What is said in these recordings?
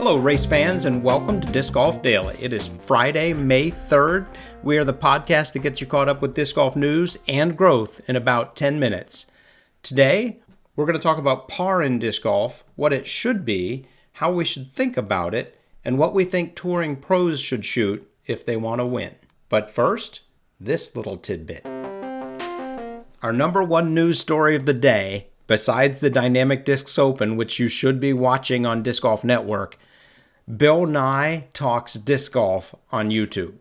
Hello, race fans, and welcome to Disc Golf Daily. It is Friday, May 3rd. We are the podcast that gets you caught up with disc golf news and growth in about 10 minutes. Today, we're going to talk about par in disc golf, what it should be, how we should think about it, and what we think touring pros should shoot if they want to win. But first, this little tidbit. Our number one news story of the day, besides the Dynamic Discs Open, which you should be watching on Disc Golf Network, Bill Nye talks disc golf on YouTube.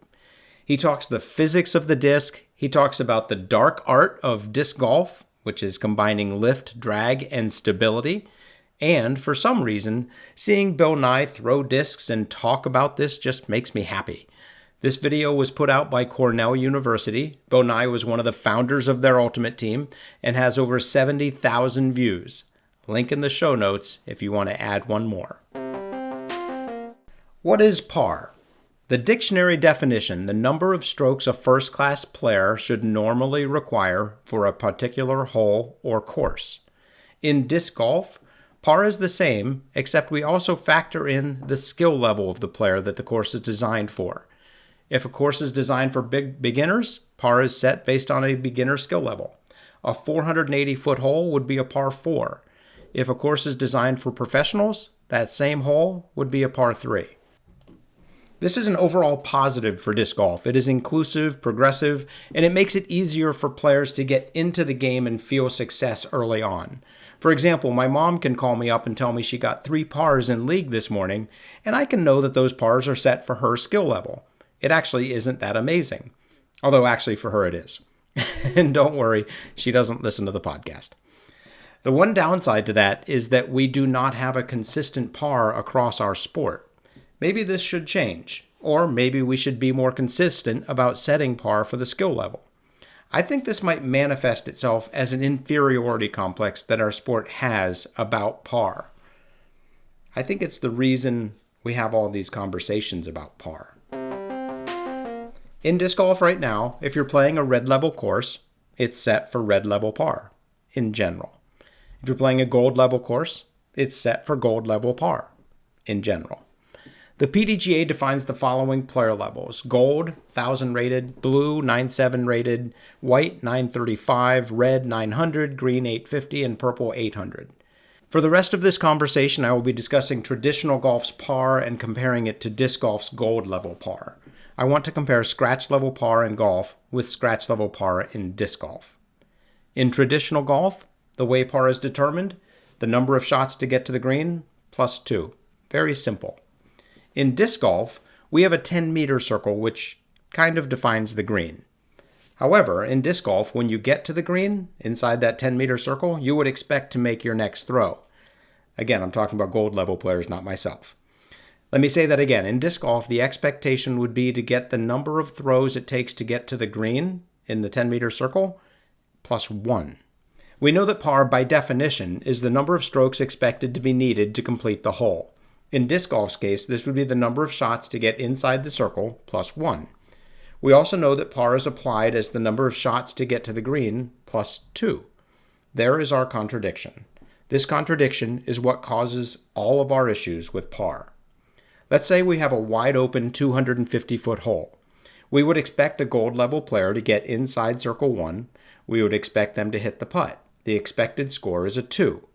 He talks the physics of the disc. He talks about the dark art of disc golf, which is combining lift, drag, and stability. And for some reason, seeing Bill Nye throw discs and talk about this just makes me happy. This video was put out by Cornell University. Bill Nye was one of the founders of their Ultimate Team and has over 70,000 views. Link in the show notes if you want to add one more. What is par? The dictionary definition, the number of strokes a first-class player should normally require for a particular hole or course. In disc golf, par is the same, except we also factor in the skill level of the player that the course is designed for. If a course is designed for beginners, par is set based on a beginner skill level. A 480-foot hole would be a par 4. If a course is designed for professionals, that same hole would be a par 3. This is an overall positive for disc golf. It is inclusive, progressive, and it makes it easier for players to get into the game and feel success early on. For example, my mom can call me up and tell me she got 3 pars in league this morning, and I can know that those pars are set for her skill level. It actually isn't that amazing. Although actually for her it is. And don't worry, she doesn't listen to the podcast. The one downside to that is that we do not have a consistent par across our sport. Maybe this should change, or maybe we should be more consistent about setting par for the skill level. I think this might manifest itself as an inferiority complex that our sport has about par. I think it's the reason we have all these conversations about par. In disc golf right now, if you're playing a red level course, it's set for red level par, in general. If you're playing a gold level course, it's set for gold level par, in general. The PDGA defines the following player levels: gold, 1000 rated, blue, 97 rated, white, 935, red, 900, green, 850, and purple, 800. For the rest of this conversation, I will be discussing traditional golf's par and comparing it to disc golf's gold level par. I want to compare scratch level par in golf with scratch level par in disc golf. In traditional golf, the way par is determined, the number of shots to get to the green, plus 2. Very simple. In disc golf, we have a 10-meter circle, which kind of defines the green. However, in disc golf, when you get to the green, inside that 10-meter circle, you would expect to make your next throw. Again, I'm talking about gold level players, not myself. Let me say that again. In disc golf, the expectation would be to get the number of throws it takes to get to the green in the 10-meter circle, plus 1. We know that par, by definition, is the number of strokes expected to be needed to complete the hole. In disc golf's case, this would be the number of shots to get inside the circle, plus 1. We also know that par is applied as the number of shots to get to the green, plus 2. There is our contradiction. This contradiction is what causes all of our issues with par. Let's say we have a wide-open 250-foot hole. We would expect a gold level player to get inside circle 1. We would expect them to hit the putt. The expected score is a 2.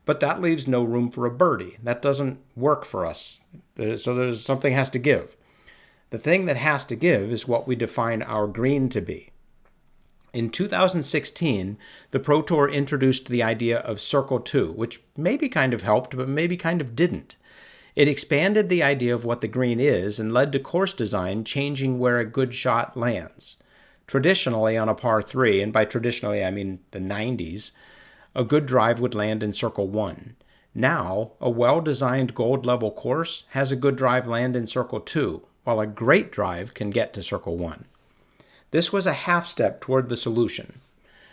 But that leaves no room for a birdie. That doesn't work for us. So something has to give. The thing that has to give is what we define our green to be. In 2016, the Pro Tour introduced the idea of Circle 2, which maybe kind of helped, but maybe kind of didn't. It expanded the idea of what the green is and led to course design changing where a good shot lands. Traditionally, on a par 3, and by traditionally I mean the 90s, a good drive would land in circle 1. Now, a well-designed gold-level course has a good drive land in circle 2, while a great drive can get to circle 1. This was a half step toward the solution.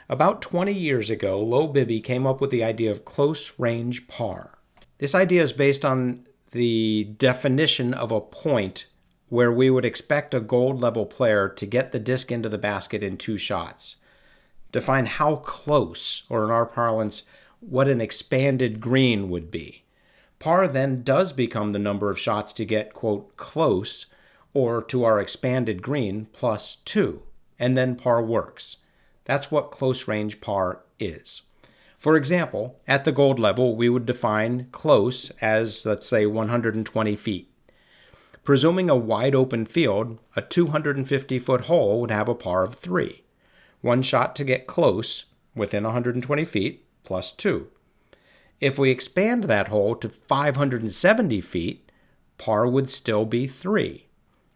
About 20 years ago, Low Bibby came up with the idea of close-range par. This idea is based on the definition of a point where we would expect a gold-level player to get the disc into the basket in 2 shots. Define how close, or in our parlance, what an expanded green would be. Par then does become the number of shots to get, quote, close, or to our expanded green, plus 2, and then par works. That's what close range par is. For example, at the gold level, we would define close as, let's say, 120 feet. Presuming a wide open field, a 250-foot hole would have a par of 3. One shot to get close, within 120 feet, plus 2. If we expand that hole to 570 feet, par would still be 3.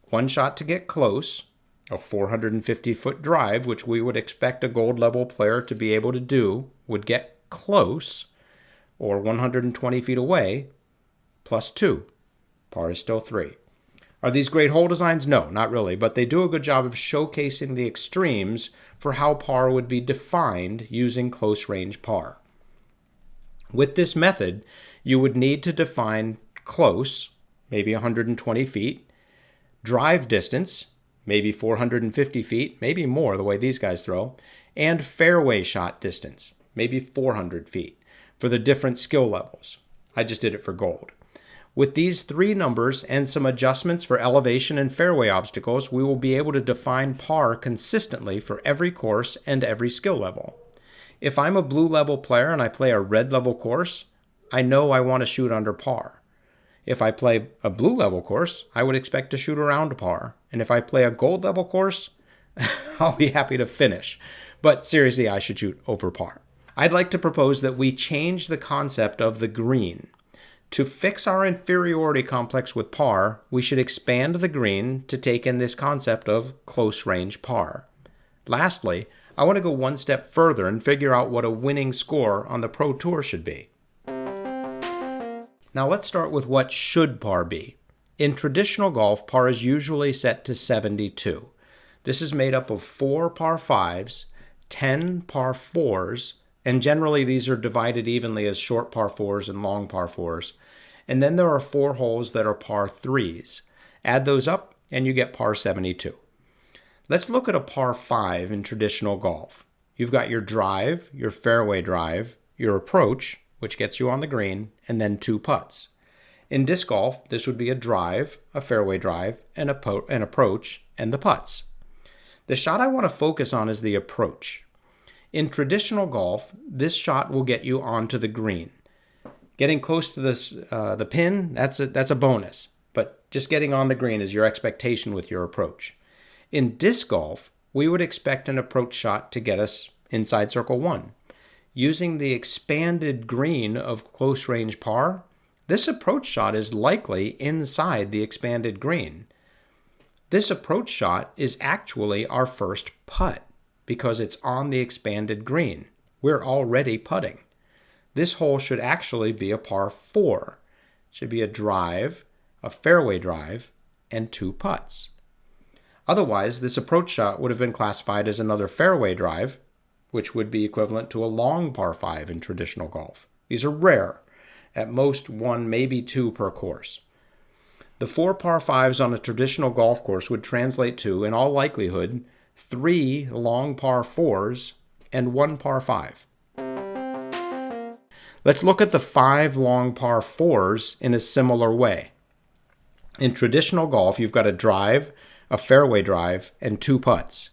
One shot to get close, a 450-foot drive, which we would expect a gold level player to be able to do, would get close, or 120 feet away, plus 2. Par is still 3. Are these great hole designs? No, not really, but they do a good job of showcasing the extremes for how par would be defined using close range par. With this method, you would need to define close, maybe 120 feet, drive distance, maybe 450 feet, maybe more the way these guys throw, and fairway shot distance, maybe 400 feet, for the different skill levels. I just did it for gold. With these 3 numbers and some adjustments for elevation and fairway obstacles, we will be able to define par consistently for every course and every skill level. If I'm a blue level player and I play a red level course, I know I want to shoot under par. If I play a blue level course, I would expect to shoot around par. And if I play a gold level course, I'll be happy to finish. But seriously, I should shoot over par. I'd like to propose that we change the concept of the green. To fix our inferiority complex with par, we should expand the green to take in this concept of close range par. Lastly, I want to go one step further and figure out what a winning score on the Pro Tour should be. Now let's start with what should par be. In traditional golf, par is usually set to 72. This is made up of 4 par 5s, 10 par 4s, and generally these are divided evenly as short par 4s and long par 4s. And then there are 4 holes that are par 3s. Add those up and you get par 72. Let's look at a par 5 in traditional golf. You've got your drive, your fairway drive, your approach, which gets you on the green, and then 2 putts. In disc golf, this would be a drive, a fairway drive, an approach, and the putts. The shot I want to focus on is the approach. In traditional golf, this shot will get you onto the green. Getting close to the pin, that's a bonus, but just getting on the green is your expectation with your approach. In disc golf, we would expect an approach shot to get us inside circle 1. Using the expanded green of close range par, this approach shot is likely inside the expanded green. This approach shot is actually our first putt because it's on the expanded green. We're already putting. This hole should actually be a par 4. It should be a drive, a fairway drive, and 2 putts. Otherwise, this approach shot would have been classified as another fairway drive, which would be equivalent to a long par 5 in traditional golf. These are rare. At most 1, maybe 2 per course. The 4 par 5s on a traditional golf course would translate to, in all likelihood, 3 long par 4s and 1 par 5. Let's look at the 5 long par 4s in a similar way. In traditional golf, you've got a drive, a fairway drive, and 2 putts.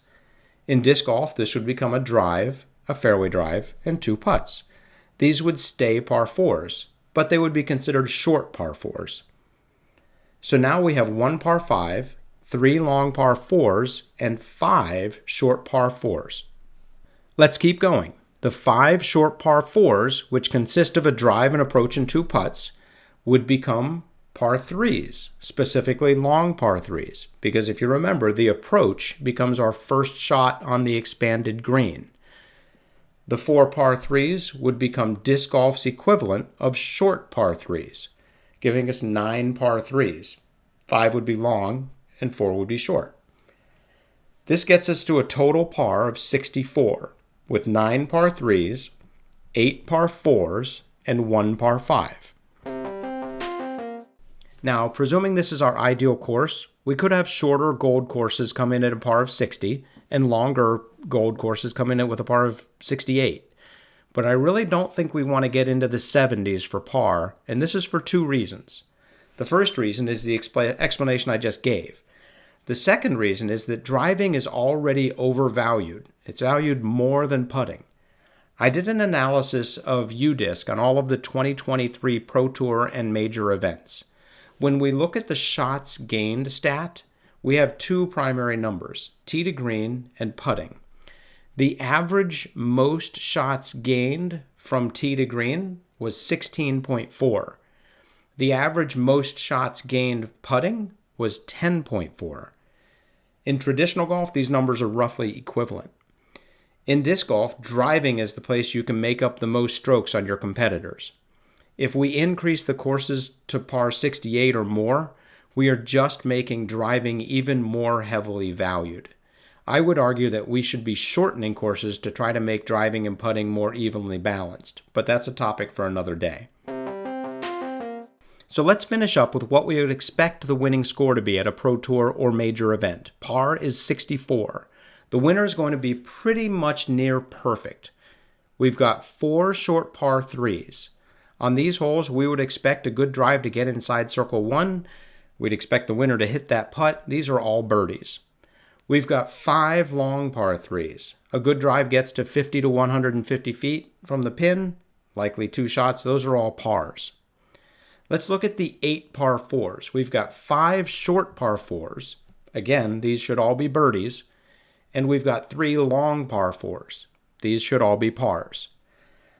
In disc golf, this would become a drive, a fairway drive, and 2 putts. These would stay par 4s, but they would be considered short par 4s. So now we have 1 par 5, 3 long par 4s, and 5 short par 4s. Let's keep going. The 5 short par 4s, which consist of a drive, an approach, and 2 putts, would become par 3s, specifically long par 3s, because if you remember, the approach becomes our first shot on the expanded green. The 4 par 3s would become disc golf's equivalent of short par 3s, giving us 9 par 3s. 5 would be long, and 4 would be short. This gets us to a total par of 64, with 9 par 3s, 8 par 4s, and 1 par 5. Now, presuming this is our ideal course, we could have shorter gold courses come in at a par of 60 and longer gold courses come in with a par of 68. but I really don't think we want to get into the 70s for par, and this is for two reasons. The first reason is the explanation I just gave. The second reason is that driving is already overvalued. It's valued more than putting. I did an analysis of UDisc on all of the 2023 Pro Tour and major events. When we look at the shots gained stat, we have two primary numbers, tee to green and putting. The average most shots gained from tee to green was 16.4. The average most shots gained putting was 10.4. In traditional golf, these numbers are roughly equivalent. In disc golf, driving is the place you can make up the most strokes on your competitors. If we increase the courses to par 68 or more, we are just making driving even more heavily valued. I would argue that we should be shortening courses to try to make driving and putting more evenly balanced, but that's a topic for another day. So let's finish up with what we would expect the winning score to be at a Pro Tour or major event. Par is 64. The winner is going to be pretty much near perfect. We've got 4 short par 3s. On these holes, we would expect a good drive to get inside circle 1. We'd expect the winner to hit that putt. These are all birdies. We've got 5 long par 3s. A good drive gets to 50 to 150 feet from the pin. Likely 2 shots. Those are all pars. Let's look at the 8 par 4s. We've got 5 short par 4s. Again, these should all be birdies. And we've got 3 long par 4s. These should all be pars.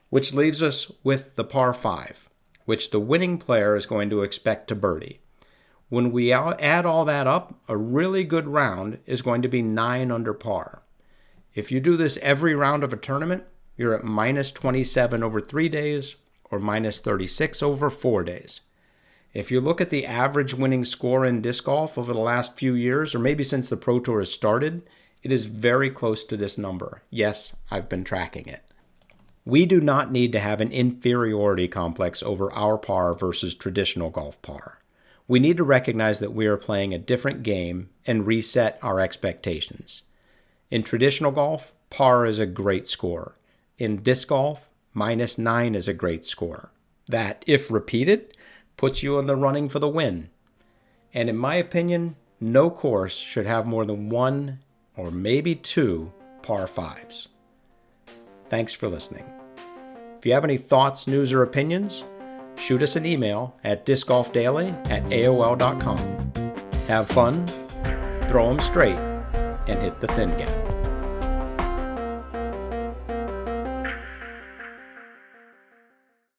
Which leaves us with the par 5, which the winning player is going to expect to birdie. When we add all that up, a really good round is going to be 9 under par. If you do this every round of a tournament, you're at minus 27 over 3 days or minus 36 over 4 days. If you look at the average winning score in disc golf over the last few years, or maybe since the Pro Tour has started, it is very close to this number. Yes, I've been tracking it. We do not need to have an inferiority complex over our par versus traditional golf par. We need to recognize that we are playing a different game and reset our expectations. In traditional golf, par is a great score. In disc golf, minus 9 is a great score. That, if repeated, puts you in the running for the win. And in my opinion, no course should have more than 1 or maybe 2 par 5s. Thanks for listening. If you have any thoughts, news, or opinions, shoot us an email at discgolfdaily@aol.com. Have fun, throw 'em straight, and hit the thin gap.